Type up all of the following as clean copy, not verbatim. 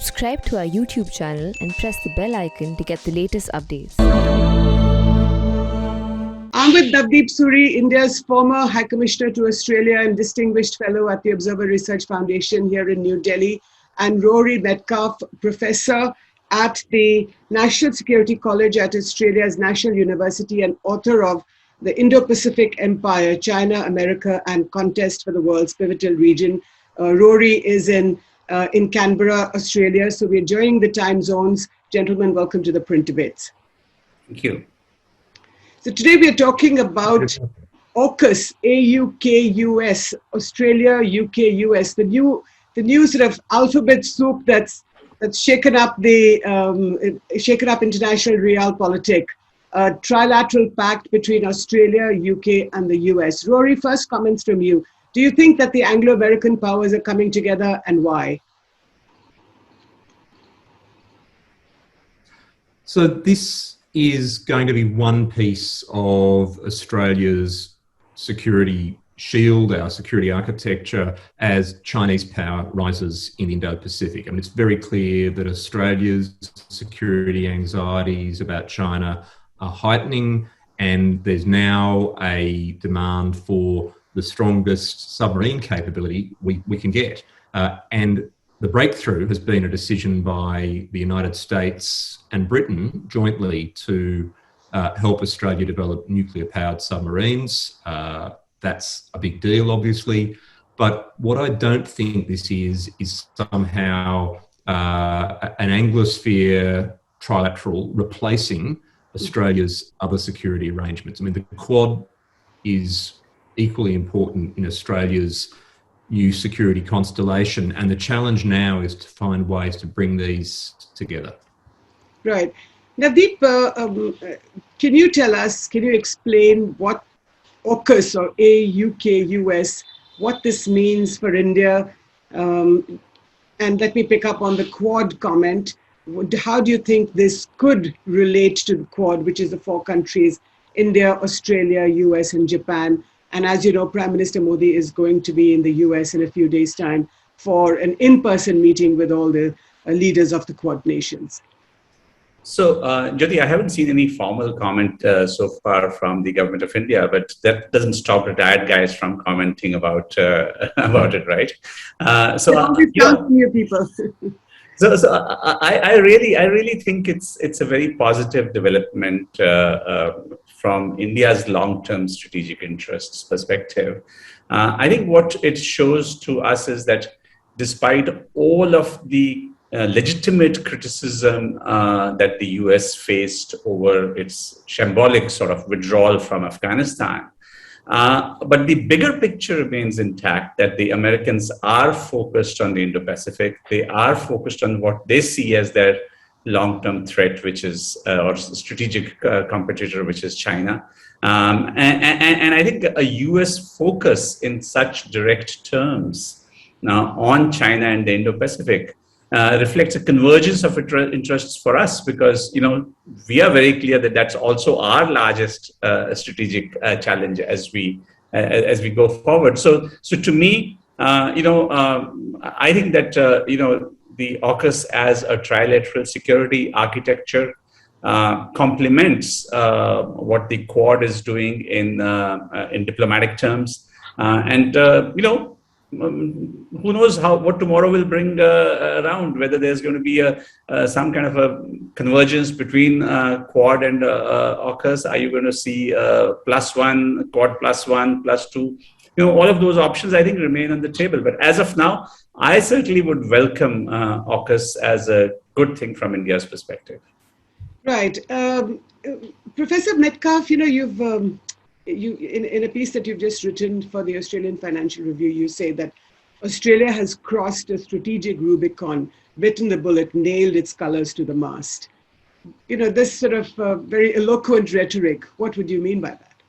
Subscribe to our YouTube channel and press the bell icon to get the latest updates. I'm with Navdeep Suri, India's former High Commissioner to Australia and Distinguished Fellow at the Observer Research Foundation here in New Delhi, and Rory Medcalf, Professor at the National Security College at Australia's National University and author of The Indo-Pacific Empire, China, America, and Contest for the World's Pivotal Region. Rory is in Canberra, Australia, so we're joining the time zones. Gentlemen, welcome to the Print Debates. Thank you. So today we're talking about AUKUS, AUKUS, Australia, UK, US, the new sort of alphabet soup that's shaken up international realpolitik. A trilateral pact between Australia, UK, and the US. Rory, first comments from you. Do you think that the Anglo-American powers are coming together, and why? So this is going to be one piece of Australia's security shield, our security architecture, as Chinese power rises in the Indo-Pacific. I mean, it's very clear that Australia's security anxieties about China are heightening, and there's now a demand for the strongest submarine capability we can get. And the breakthrough has been a decision by the United States and Britain jointly to help Australia develop nuclear-powered submarines. That's a big deal, obviously. But what I don't think this is somehow an Anglosphere trilateral replacing Australia's other security arrangements. I mean, the Quad is equally important in Australia's new security constellation, and the challenge now is to find ways to bring these together. Right. Navdeep, can you explain what AUKUS or AUKUS, what this means for India? And let me pick up on the Quad comment. How do you think this could relate to the Quad, which is the four countries, India, Australia, US, and Japan? And as you know, Prime Minister Modi is going to be in the US in a few days' time for an in-person meeting with all the leaders of the Quad nations. So, Jyoti, I haven't seen any formal comment so far from the government of India, but that doesn't stop retired guys from commenting about it, right? People. So I really think it's a very positive development from India's long-term strategic interests perspective. I think what it shows to us is that despite all of the legitimate criticism that the US faced over its shambolic sort of withdrawal from Afghanistan, but the bigger picture remains intact, that the Americans are focused on the Indo-Pacific. They are focused on what they see as their long-term threat, which is, or strategic competitor, which is China. And I think a US focus in such direct terms now on China and the Indo-Pacific reflects a convergence of interests for us, because we are very clear that that's also our largest strategic challenge as we go forward. So to me, I think that the AUKUS as a trilateral security architecture complements what the Quad is doing in diplomatic terms, who knows what tomorrow will bring around, whether there's going to be some kind of a convergence between Quad and AUKUS. Are you going to see +1, Quad +1, +2? All of those options, I think, remain on the table. But as of now, I certainly would welcome AUKUS as a good thing from India's perspective. Right. Professor Medcalf, you've in a piece that you've just written for the Australian Financial Review, you say that Australia has crossed a strategic Rubicon, bitten the bullet, nailed its colors to the mast. This sort of very eloquent rhetoric, what would you mean by that?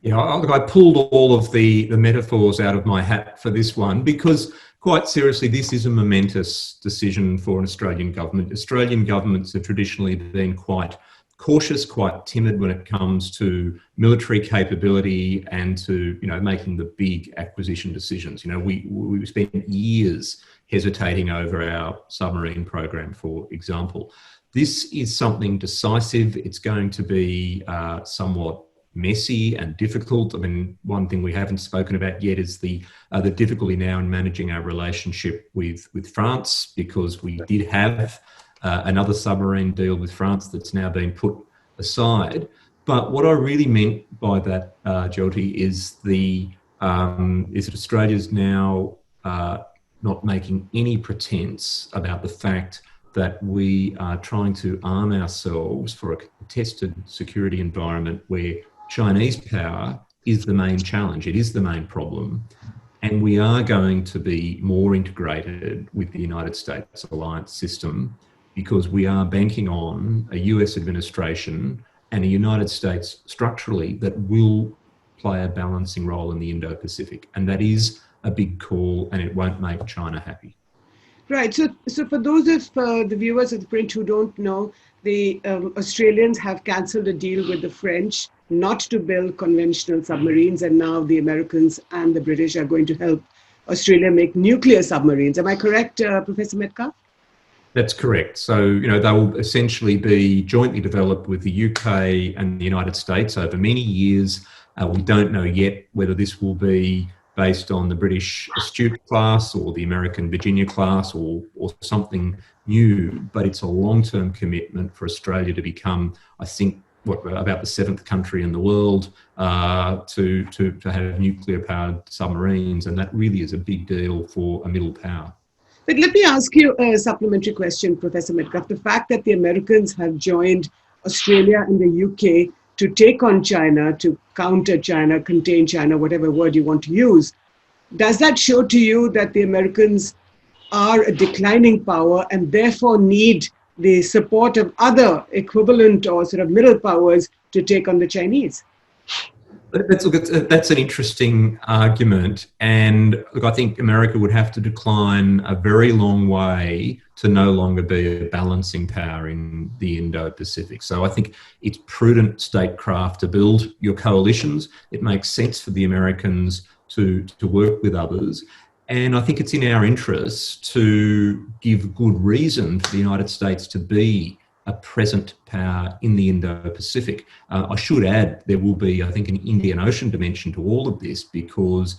Yeah, I pulled all of the metaphors out of my hat for this one, because quite seriously, this is a momentous decision for an Australian government. Australian governments have traditionally been quite cautious, quite timid when it comes to military capability and to making the big acquisition decisions. We spent years hesitating over our submarine program, for example. This is something decisive. It's going to be somewhat messy and difficult. I mean, one thing we haven't spoken about yet is the difficulty now in managing our relationship with France, because we did have another submarine deal with France that's now been put aside. But what I really meant by that, Jyoti, is that Australia's now not making any pretense about the fact that we are trying to arm ourselves for a contested security environment where Chinese power is the main challenge. It is the main problem. And we are going to be more integrated with the United States alliance system, because we are banking on a US administration and a United States structurally that will play a balancing role in the Indo-Pacific. And that is a big call, and it won't make China happy. Right. So for those of the viewers of ThePrint who don't know, the Australians have cancelled a deal with the French not to build conventional submarines, and now the Americans and the British are going to help Australia make nuclear submarines. Am I correct, Professor Medcalf? That's correct. So, they will essentially be jointly developed with the UK and the United States over many years. We don't know yet whether this will be based on the British Astute class or the American Virginia class or something new, but it's a long-term commitment for Australia to become, I think, about the 7th country in the world to have nuclear-powered submarines, and that really is a big deal for a middle power. But let me ask you a supplementary question, Professor Medcalf. The fact that the Americans have joined Australia and the UK to take on China, to counter China, contain China, whatever word you want to use, does that show to you that the Americans are a declining power and therefore need the support of other equivalent or sort of middle powers to take on the Chinese? That's an interesting argument. And look, I think America would have to decline a very long way to no longer be a balancing power in the Indo-Pacific. So I think it's prudent statecraft to build your coalitions. It makes sense for the Americans to work with others. And I think it's in our interest to give good reason for the United States to be a present power in the Indo-Pacific. I should add, there will be, I think, an Indian Ocean dimension to all of this, because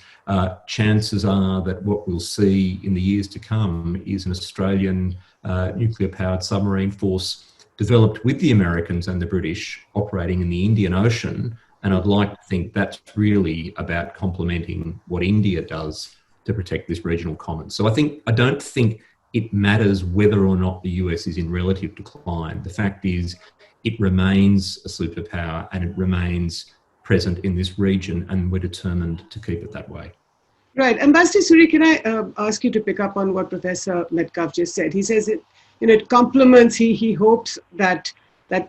chances are that what we'll see in the years to come is an Australian nuclear-powered submarine force developed with the Americans and the British operating in the Indian Ocean. And I'd like to think that's really about complementing what India does to protect this regional commons. So I don't think it matters whether or not the US is in relative decline. The fact is, it remains a superpower and it remains present in this region, and we're determined to keep it that way. Right. Ambassador Suri, can I ask you to pick up on what Professor Medcalf just said? He says it complements, he hopes that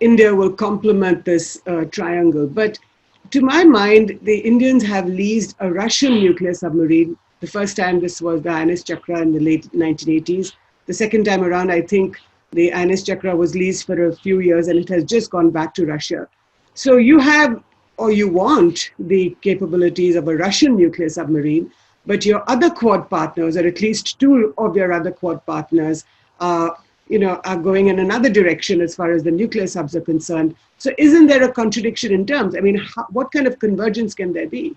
India will complement this triangle. But to my mind, the Indians have leased a Russian nuclear submarine. The first time this was the INS Chakra in the late 1980s. The second time around, I think the INS Chakra was leased for a few years and it has just gone back to Russia. So you have, or you want, the capabilities of a Russian nuclear submarine, but your other Quad partners, or at least two of your other Quad partners, are going in another direction as far as the nuclear subs are concerned. So isn't there a contradiction in terms? I mean, what kind of convergence can there be?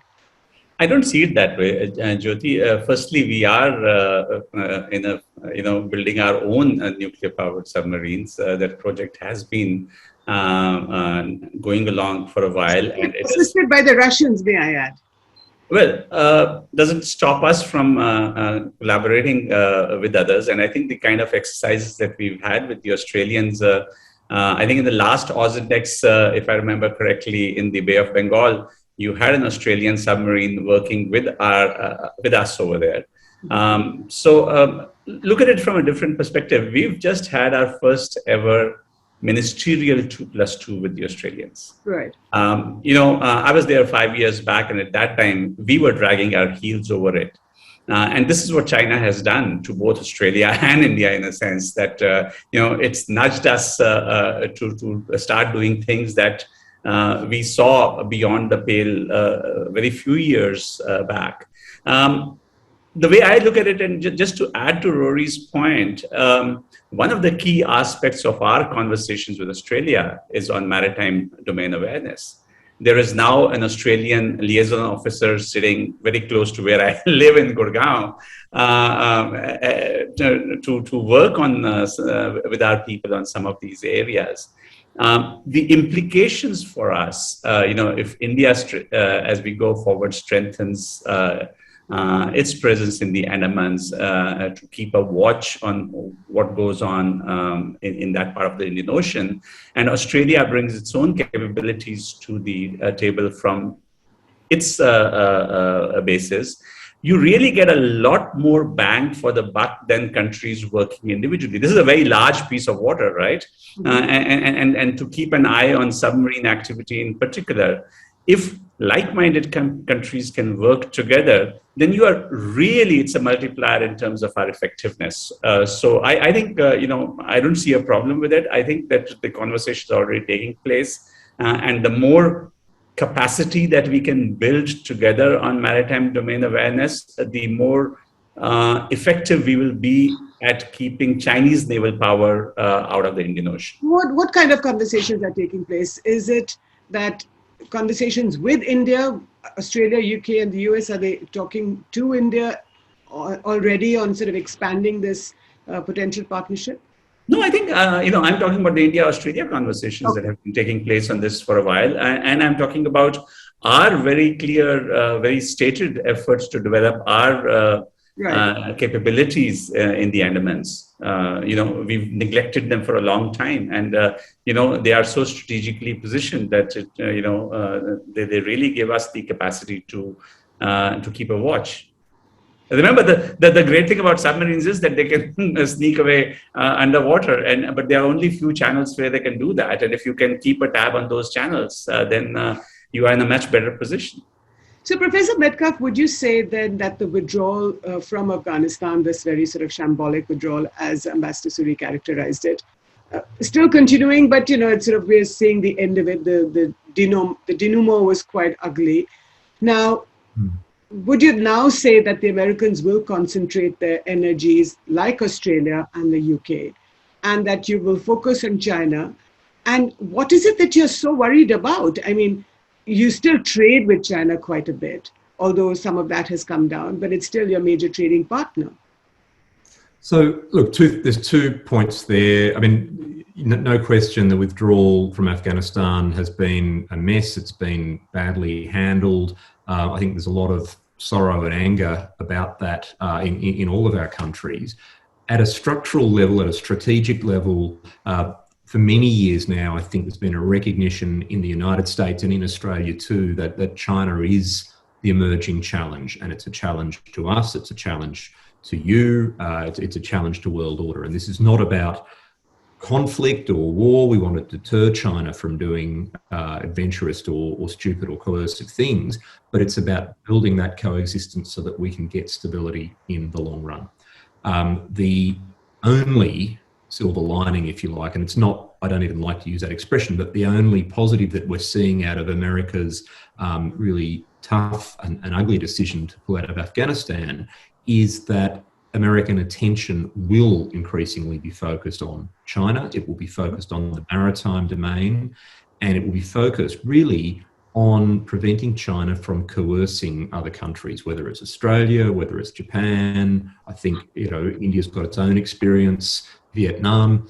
I don't see it that way, Jyoti. Firstly, we are building our own nuclear-powered submarines. That project has been going along for a while, and it's assisted by the Russians, may I add? Well, doesn't stop us from collaborating with others. And I think the kind of exercises that we've had with the Australians, I think in the last AUSINDEX, if I remember correctly, in the Bay of Bengal, you had an Australian submarine working with us over there. So look at it from a different perspective. We've just had our first ever ministerial 2+2 with the Australians. Right. I was there 5 years back, and at that time we were dragging our heels over it. And this is what China has done to both Australia and India, in a sense that, it's nudged us to start doing things that we saw beyond the pale very few years back. the way I look at it, and just to add to Rory's point, one of the key aspects of our conversations with Australia is on maritime domain awareness. There is now an Australian liaison officer sitting very close to where I live in Gurgaon to work on with our people on some of these areas. The implications for us, if India, as we go forward, strengthens its presence in the Andamans to keep a watch on what goes on in that part of the Indian Ocean, and Australia brings its own capabilities to the table from its basis, you really get a lot more bang for the buck than countries working individually. This is a very large piece of water, right? And to keep an eye on submarine activity in particular, if like-minded countries can work together, then you are really, it's a multiplier in terms of our effectiveness. So I think, I don't see a problem with it. I think that the conversation is already taking place. And the more capacity that we can build together on maritime domain awareness, the more effective we will be at keeping Chinese naval power out of the Indian Ocean. What kind of conversations are taking place? Is it that conversations with India, Australia, UK, and the US, are they talking to India already on sort of expanding this potential partnership? No, I think, I'm talking about the India-Australia conversations that have been taking place on this for a while. And I'm talking about our very clear, very stated efforts to develop our capabilities in the Andamans. We've neglected them for a long time. And, they are so strategically positioned that, they really give us the capacity to keep a watch. Remember, the great thing about submarines is that they can sneak away underwater, but there are only few channels where they can do that. And if you can keep a tab on those channels, then you are in a much better position. So, Professor Medcalf, would you say then that the withdrawal from Afghanistan, this very sort of shambolic withdrawal, as Ambassador Suri characterized it, still continuing, but it's sort of, we're seeing the end of it. The denouement was quite ugly. Now, would you now say that the Americans will concentrate their energies, like Australia and the UK, and that you will focus on China? And what is it that you're so worried about? I mean, you still trade with China quite a bit, although some of that has come down, but it's still your major trading partner. So, look, there's 2 points there. I mean, no question the withdrawal from Afghanistan has been a mess. It's been badly handled. I think there's a lot of sorrow and anger about that in all of our countries. At a structural level, at a strategic level, for many years now, I think there's been a recognition in the United States and in Australia too that China is the emerging challenge, and it's a challenge to us, it's a challenge to you, it's a challenge to world order. And this is not about conflict or war. We want to deter China from doing adventurous or stupid or coercive things, but it's about building that coexistence so that we can get stability in the long run. The only silver lining, if you like, and it's not, I don't even like to use that expression, but the only positive that we're seeing out of America's really tough and ugly decision to pull out of Afghanistan is that American attention will increasingly be focused on China. It will be focused on the maritime domain, and it will be focused really on preventing China from coercing other countries, whether it's Australia, whether it's Japan. I think, India's got its own experience, Vietnam,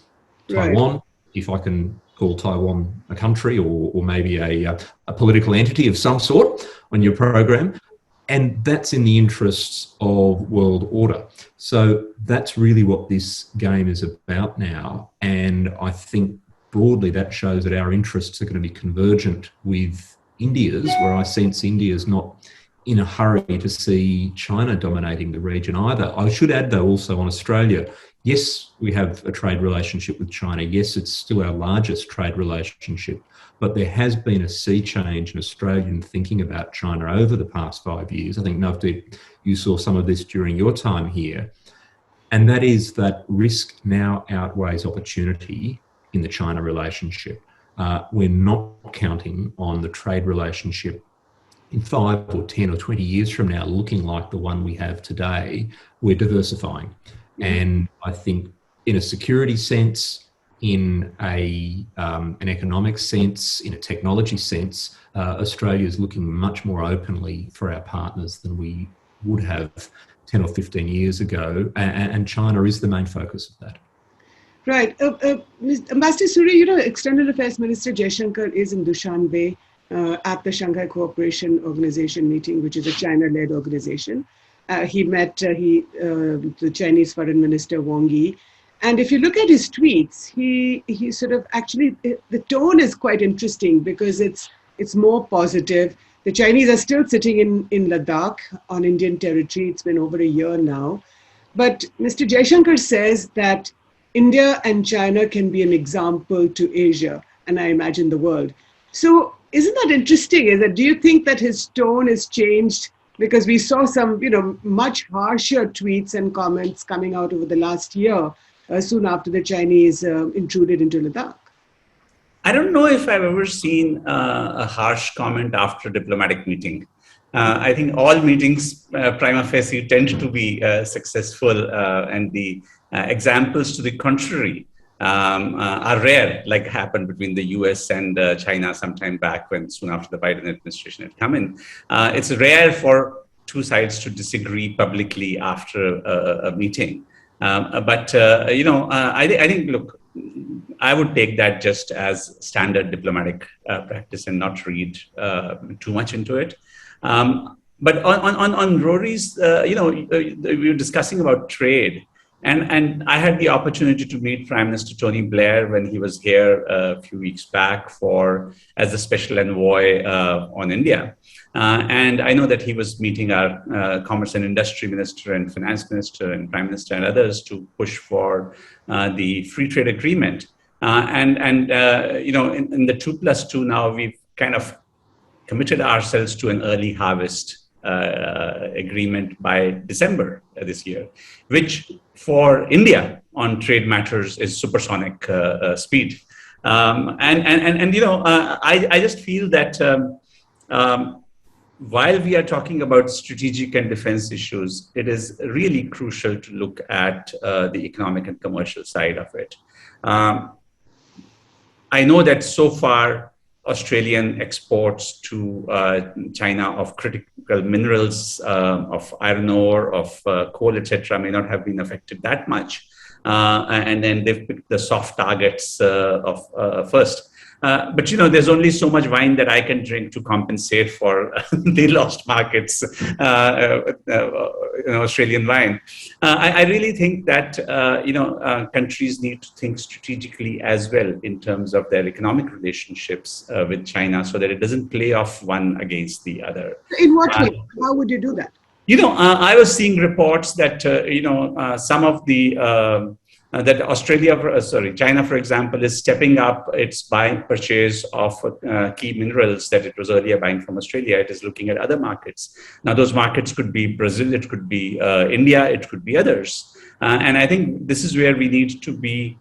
Taiwan, if I can call Taiwan a country or maybe a political entity of some sort on your program. And that's in the interests of world order. So that's really what this game is about now. And I think broadly that shows that our interests are going to be convergent with India's, where I sense India's not in a hurry to see China dominating the region either. I should add, though, also on Australia, yes, we have a trade relationship with China. Yes, it's still our largest trade relationship. But there has been a sea change in Australian thinking about China over the past 5 years. I think, Navdeep, you saw some of this during your time here. And that is that risk now outweighs opportunity in the China relationship. We're not counting on the trade relationship in 5 or 10 or 20 years from now looking like the one we have today, we're diversifying. And I think in a security sense, in an economic sense, in a technology sense, Australia is looking much more openly for our partners than we would have 10 or 15 years ago. And China is the main focus of that. Right. Ambassador Suri, External Affairs Minister Jaishankar is in Dushanbe at the Shanghai Cooperation Organization meeting, which is a China-led organization. He met the Chinese Foreign Minister Wang Yi. And if you look at his tweets, he sort of actually, the tone is quite interesting because it's more positive. The Chinese are still sitting in Ladakh on Indian territory. It's been over a year now. But Mr. Jaishankar says that India and China can be an example to Asia, and I imagine the world. So isn't that interesting? Do you think that his tone has changed? Because we saw some, much harsher tweets and comments coming out over the last year, soon after the Chinese intruded into Ladakh. I don't know if I've ever seen a harsh comment after a diplomatic meeting. I think all meetings, prima facie, tend to be successful, and the examples to the contrary are rare, like happened between the US and China some time back soon after the Biden administration had come in. It's rare for two sides to disagree publicly after a meeting. I think, look, I would take that just as standard diplomatic practice and not read too much into it. But on Rory's, we were discussing about trade. And I had the opportunity to meet Prime Minister Tony Blair when he was here a few weeks back as a special envoy on India. And I know that he was meeting our Commerce and Industry Minister and Finance Minister and Prime Minister and others to push for the free trade agreement. In the 2+2 now, we've kind of committed ourselves to an early harvest agreement by December this year, which for India on trade matters is supersonic speed. I just feel that while we are talking about strategic and defense issues, it is really crucial to look at the economic and commercial side of it. I know that so far, Australian exports to China of critical minerals, of iron ore, of coal, etc., may not have been affected that much. And then they've picked the soft targets of first. But there's only so much wine that I can drink to compensate for the lost markets, Australian wine. I really think that countries need to think strategically as well in terms of their economic relationships with China, so that it doesn't play off one against the other. In what way? How would you do that? I was seeing reports that some of the China, for example, is stepping up its purchase of key minerals that it was earlier buying from Australia. It is looking at other markets. Now, those markets could be Brazil, it could be India, it could be others. And I think this is where we need to be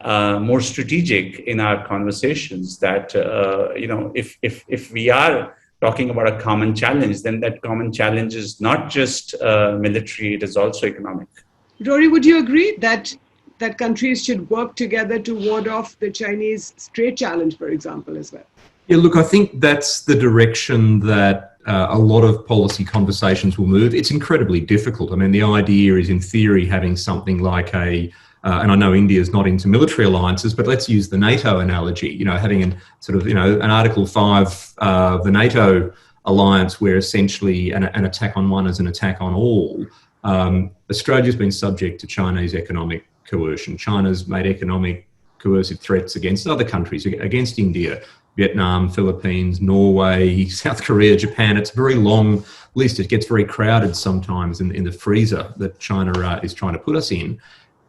more strategic in our conversations. That if we are talking about a common challenge, then that common challenge is not just military; it is also economic. Rory, would you agree that countries should work together to ward off the Chinese trade challenge, for example, as well? Yeah, look, I think that's the direction that a lot of policy conversations will move. It's incredibly difficult. I mean, the idea is, in theory, having something like and I know India is not into military alliances, but let's use the NATO analogy, having an Article 5 of the NATO alliance where essentially an attack on one is an attack on all. Australia's been subject to Chinese economic coercion. China's made economic coercive threats against other countries, against India, Vietnam, Philippines, Norway, South Korea, Japan. It's a very long list. It gets very crowded sometimes in the freezer that China is trying to put us in.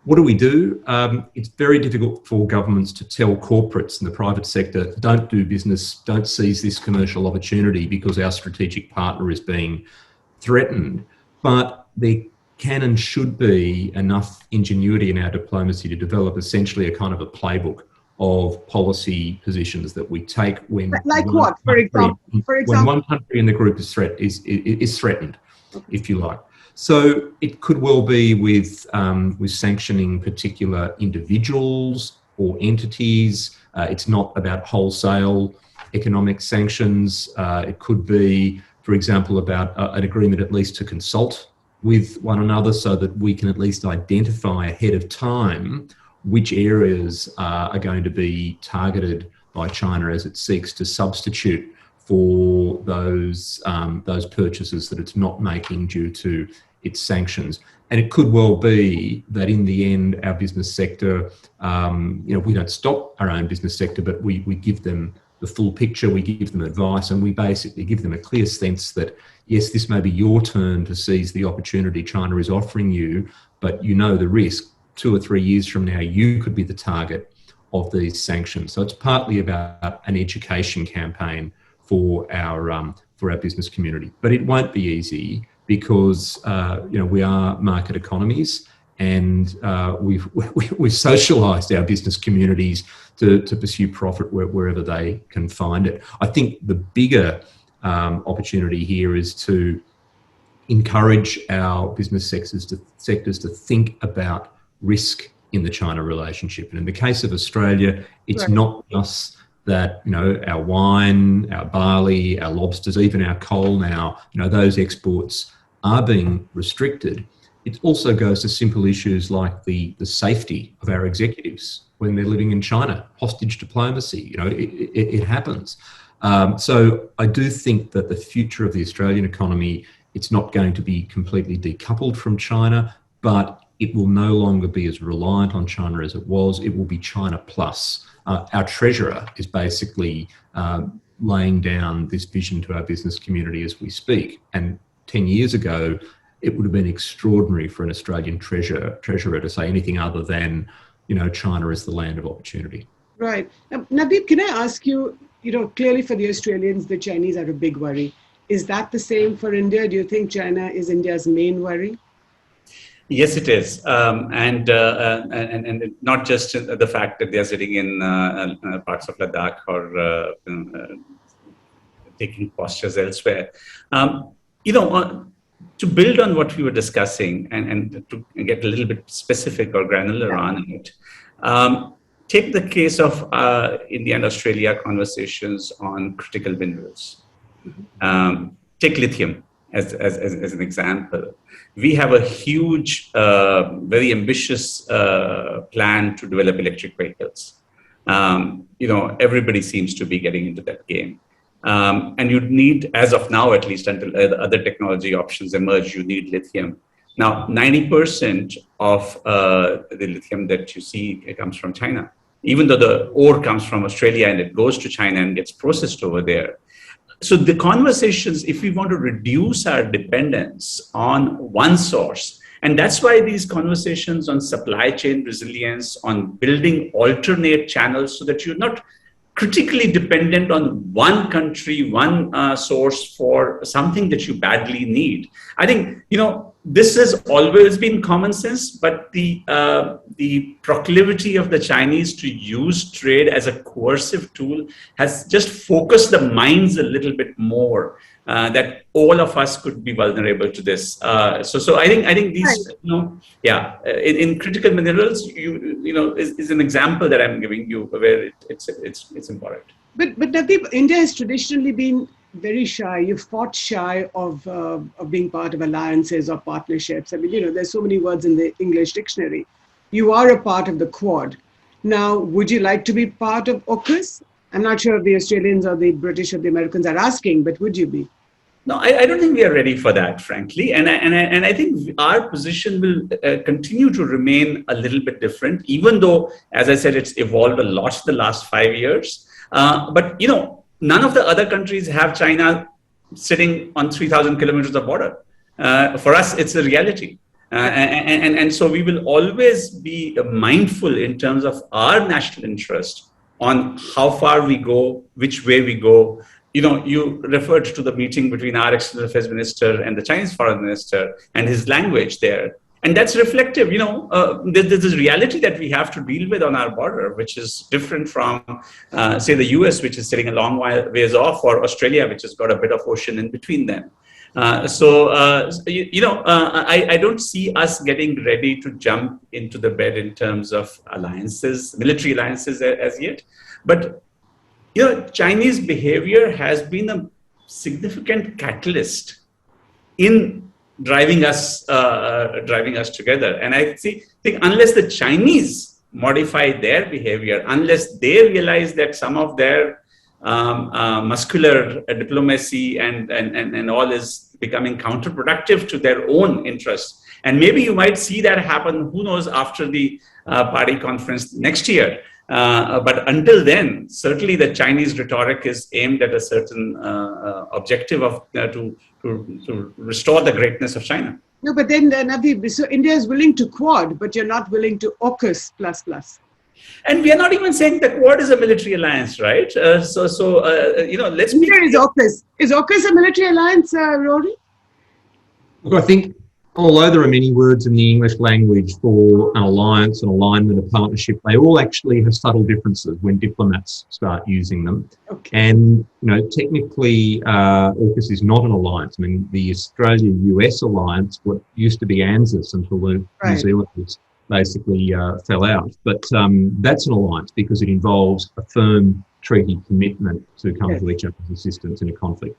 What do? It's very difficult for governments to tell corporates in the private sector, don't do business, don't seize this commercial opportunity because our strategic partner is being threatened. But there can and should be enough ingenuity in our diplomacy to develop essentially a kind of a playbook of policy positions that we take when Like what, for example? When one country in the group is threatened, if you like. So it could well be with sanctioning particular individuals or entities. It's not about wholesale economic sanctions. It could be, for example, about an agreement at least to consult with one another so that we can at least identify ahead of time which areas are going to be targeted by China as it seeks to substitute for those purchases that it's not making due to its sanctions. And it could well be that in the end, our business sector, we don't stop our own business sector, but we give them the full picture, we give them advice, and we basically give them a clear sense that, yes, this may be your turn to seize the opportunity China is offering you, but you know the risk. 2 or 3 years from now, you could be the target of these sanctions. So it's partly about an education campaign for our business community. But it won't be easy because we are market economies, and we've socialised our business communities to pursue profit wherever they can find it. I think the bigger opportunity here is to encourage our business sectors to think about risk in the China relationship. And in the case of Australia, it's not just that, our wine, our barley, our lobsters, even our coal now, those exports are being restricted. It also goes to simple issues like the safety of our executives when they're living in China, hostage diplomacy, it happens. So I do think that the future of the Australian economy, it's not going to be completely decoupled from China, but it will no longer be as reliant on China as it was. It will be China plus. Our treasurer is basically laying down this vision to our business community as we speak. And 10 years ago, it would have been extraordinary for an Australian treasurer to say anything other than, China is the land of opportunity. Right. Navdeep, can I ask you, clearly for the Australians, the Chinese are a big worry. Is that the same for India? Do you think China is India's main worry? Yes, it is, and not just the fact that they are sitting in parts of Ladakh or taking postures elsewhere. To build on what we were discussing and to get a little bit specific or granular on it, take the case of India and Australia conversations on critical minerals. Take lithium as an example. We have a huge, very ambitious plan to develop electric vehicles. Everybody seems to be getting into that game. And you'd need, as of now at least, until other technology options emerge, you need lithium. Now, 90% of the lithium that you see comes from China, even though the ore comes from Australia and it goes to China and gets processed over there. So the conversations, if we want to reduce our dependence on one source, and that's why these conversations on supply chain resilience, on building alternate channels so that you're not critically dependent on one country, one source for something that you badly need. I think, this has always been common sense, but the proclivity of the Chinese to use trade as a coercive tool has just focused the minds a little bit more, that all of us could be vulnerable to this. So I think these, in critical minerals, is an example that I'm giving you where it's important. But Navdeep, India has traditionally been very shy. You've fought shy of being part of alliances or partnerships. I mean, there's so many words in the English dictionary. You are a part of the Quad. Now, would you like to be part of AUKUS? I'm not sure if the Australians or the British or the Americans are asking, but would you be? No, I don't think we are ready for that, frankly. And I think our position will continue to remain a little bit different, even though, as I said, it's evolved a lot the last 5 years. But, none of the other countries have China sitting on 3,000 kilometers of border. For us, it's a reality. And so we will always be mindful in terms of our national interest on how far we go, which way we go. You referred to the meeting between our External Affairs Minister and the Chinese Foreign Minister and his language there. And that's reflective, there's this reality that we have to deal with on our border, which is different from, say, the US, which is sitting a long ways off, or Australia, which has got a bit of ocean in between them. I don't see us getting ready to jump into the bed in terms of alliances, military alliances as yet. But, Chinese behavior has been a significant catalyst in driving us together. And I think unless the Chinese modify their behavior, unless they realize that some of their muscular diplomacy and all is becoming counterproductive to their own interests, and maybe you might see that happen, who knows, after the party conference next year. But until then, certainly the Chinese rhetoric is aimed at a certain objective of to restore the greatness of China. No, but then, Navdeep, so India is willing to Quad, but you're not willing to AUKUS plus. And we are not even saying that Quad is a military alliance, right? Let's be clear. Is AUKUS. Is AUKUS a military alliance, Rory? Look, I think although there are many words in the English language for an alliance, an alignment, a partnership, they all actually have subtle differences when diplomats start using them. Okay. And, technically, AUKUS is not an alliance. I mean, the Australia-US alliance, what used to be ANZUS until the New Zealanders basically fell out. But that's an alliance because it involves a firm treaty commitment to come to each other's assistance in a conflict.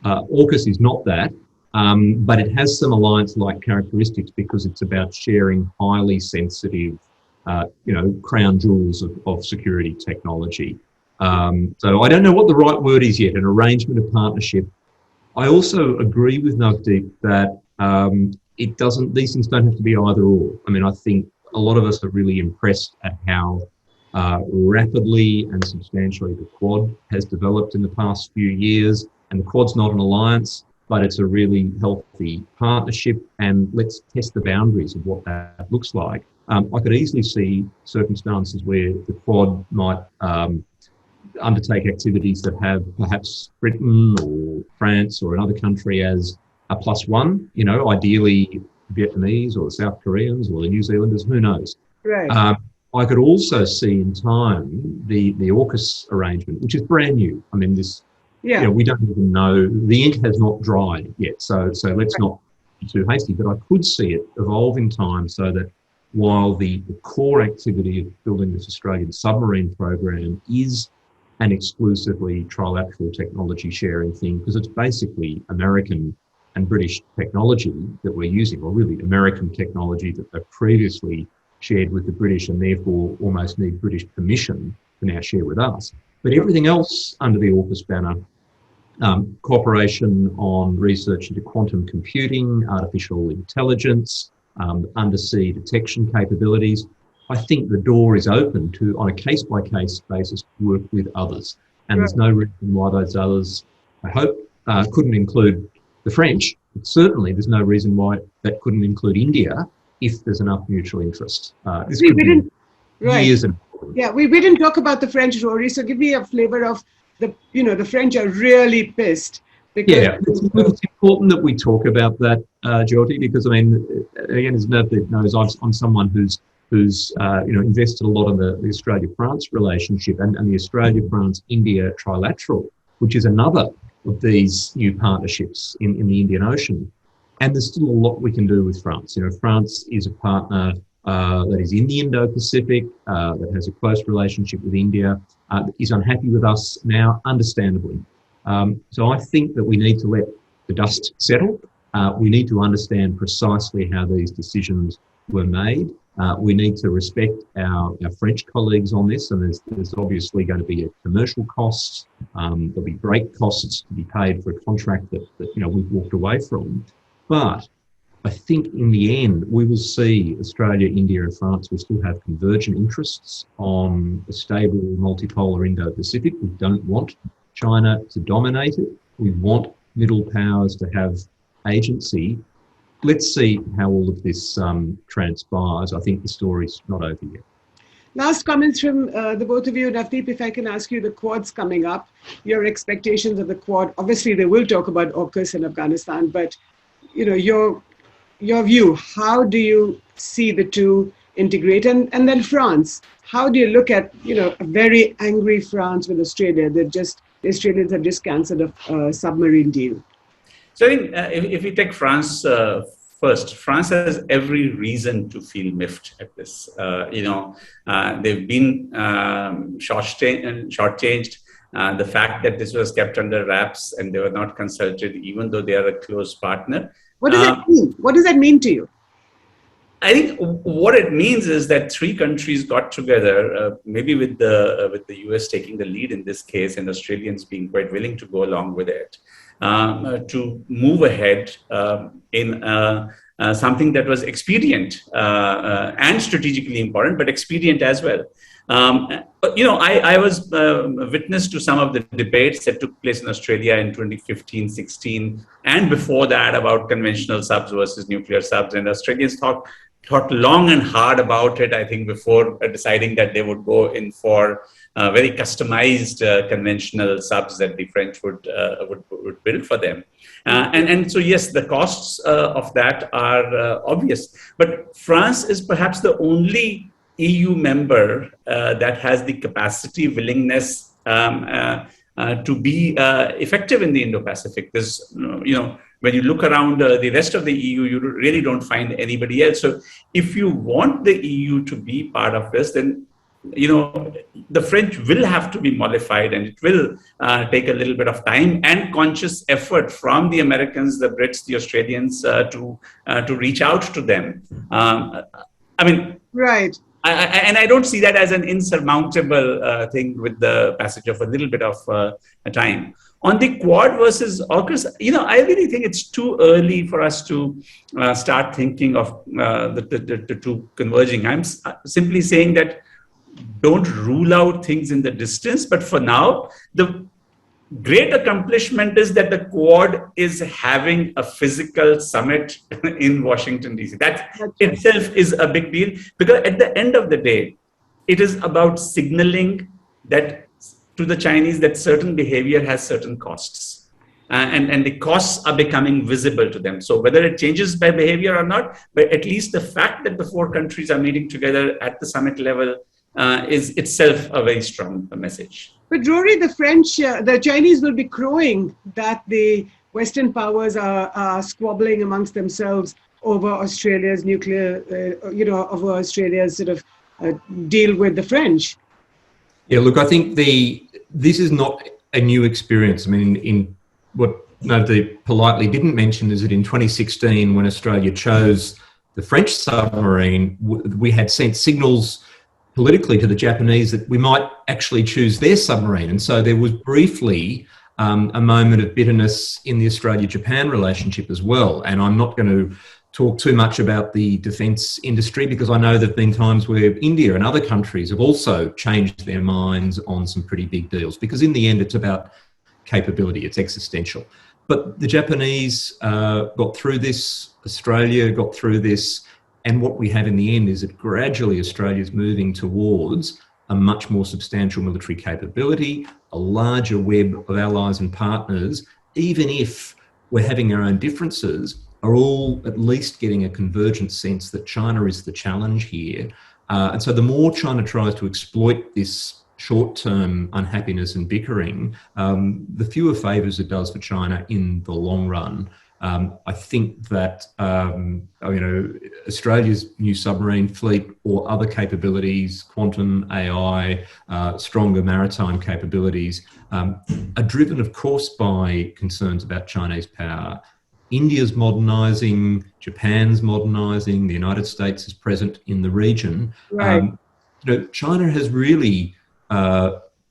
AUKUS is not that. But it has some alliance-like characteristics because it's about sharing highly sensitive, crown jewels of security technology. So I don't know what the right word is yet, an arrangement of partnership. I also agree with Navdeep that these things don't have to be either or. I mean, I think a lot of us are really impressed at how rapidly and substantially the Quad has developed in the past few years, and the Quad's not an alliance, but it's a really healthy partnership, and let's test the boundaries of what that looks like. I could easily see circumstances where the Quad might undertake activities that have perhaps Britain or France or another country as a +1, ideally the Vietnamese or the South Koreans or the New Zealanders, who knows. Right. I could also see in time the AUKUS arrangement, which is brand new. I mean, we don't even know. The ink has not dried yet, so let's not be too hasty. But I could see it evolve in time so that while the core activity of building this Australian submarine program is an exclusively trilateral technology sharing thing, because it's basically American and British technology that we're using, or really American technology that they've previously shared with the British and therefore almost need British permission to now share with us. But everything else under the AUKUS banner, cooperation on research into quantum computing, artificial intelligence, undersea detection capabilities, I think the door is open to, on a case-by-case basis, work with others. And there's no reason why those others, I hope, couldn't include the French. But certainly there's no reason why that couldn't include India if there's enough mutual interest. This could be years and we didn't talk about the French, Rory, so give me a flavor of the French are really pissed. Because it's important that we talk about that, Jyoti, because I mean, again, as Navdeep knows, I'm someone who's invested a lot in the Australia-France relationship and the Australia-France-India trilateral, which is another of these new partnerships in the Indian Ocean. And there's still a lot we can do with France. France is a partner that is in the Indo-Pacific, that has a close relationship with India, is unhappy with us now, understandably. So I think that we need to let the dust settle. We need to understand precisely how these decisions were made. We need to respect our French colleagues on this, and there's obviously going to be a commercial cost. There'll be break costs to be paid for a contract that we've walked away from. But I think in the end, we will see Australia, India and France will still have convergent interests on a stable multipolar Indo-Pacific. We don't want China to dominate it. We want middle powers to have agency. Let's see how all of this transpires. I think the story's not over yet. Last comments from the both of you. Navdeep, if I can ask you, the Quad's coming up. Your expectations of the Quad. Obviously, they will talk about AUKUS and Afghanistan, but your your view, how do you see the two integrate? And then France, how do you look at, a very angry France with Australia? The Australians have just cancelled a submarine deal. So I think if we take France first, France has every reason to feel miffed at this. They've been shortchanged. The fact that this was kept under wraps and they were not consulted, even though they are a close partner. What does that mean? What does that mean to you? I think what it means is that three countries got together, maybe with the US taking the lead in this case, and Australians being quite willing to go along with it, to move ahead in something that was expedient and strategically important, but expedient as well. I was witness to some of the debates that took place in Australia in 2015, 16, and before that about conventional subs versus nuclear subs. And Australians thought long and hard about it, I think, before deciding that they would go in for very customized conventional subs that the French would build for them. And so, yes, the costs of that are obvious. But France is perhaps the only EU member that has the capacity, willingness to be effective in the Indo-Pacific. There's, when you look around the rest of the EU, you really don't find anybody else. So if you want the EU to be part of this, then, the French will have to be mollified, and it will take a little bit of time and conscious effort from the Americans, the Brits, the Australians to reach out to them. Right. I don't see that as an insurmountable thing with the passage of a little bit of time. On the Quad versus AUKUS, I really think it's too early for us to start thinking of the two converging. I'm simply saying that don't rule out things in the distance, but for now, the great accomplishment is that the Quad is having a physical summit in Washington, D.C. That itself is a big deal, because at the end of the day, it is about signaling that to the Chinese that certain behavior has certain costs. And the costs are becoming visible to them. So whether it changes by behavior or not, but at least the fact that the four countries are meeting together at the summit level is itself a very strong message. But Rory, the Chinese will be crowing that the Western powers are squabbling amongst themselves over Australia's nuclear, over Australia's sort of deal with the French. Yeah, look, I think this is not a new experience. I mean, in what Navdeep politely didn't mention is that in 2016, when Australia chose the French submarine, we had sent signals politically to the Japanese that we might actually choose their submarine. And so there was briefly a moment of bitterness in the Australia-Japan relationship as well. And I'm not going to talk too much about the defence industry, because I know there have been times where India and other countries have also changed their minds on some pretty big deals, because in the end it's about capability, it's existential. But the Japanese got through this, Australia got through this, and what we have in the end is that gradually Australia's moving towards a much more substantial military capability, a larger web of allies and partners, even if we're having our own differences, are all at least getting a convergent sense that China is the challenge here. And so the more China tries to exploit this short-term unhappiness and bickering, the fewer favours it does for China in the long run. I think that Australia's new submarine fleet or other capabilities, quantum, AI, stronger maritime capabilities, are driven, of course, by concerns about Chinese power. India's modernising, Japan's modernising, the United States is present in the region. Right. China has really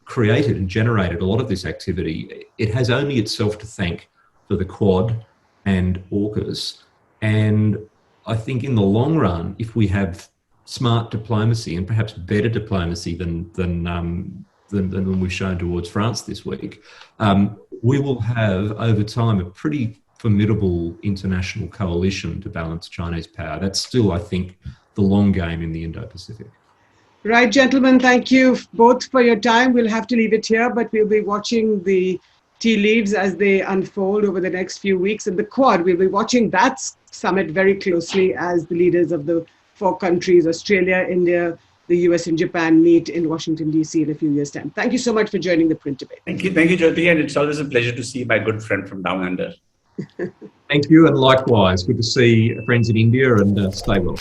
created and generated a lot of this activity. It has only itself to thank for the Quad and AUKUS. And I think in the long run, if we have smart diplomacy and perhaps better diplomacy than we've shown towards France this week, we will have over time a pretty formidable international coalition to balance Chinese power. That's still, I think, the long game in the Indo-Pacific. Right, gentlemen, thank you both for your time. We'll have to leave it here, but we'll be watching the tea leaves as they unfold over the next few weeks. And the Quad, we'll be watching that summit very closely as the leaders of the 4 countries, Australia, India, the US and Japan, meet in Washington, D.C. in a few years' time. Thank you so much for joining the Print Debate. Thank you, Jyoti, and it's always a pleasure to see my good friend from down under. Thank you, and likewise. Good to see friends in India, and stay well.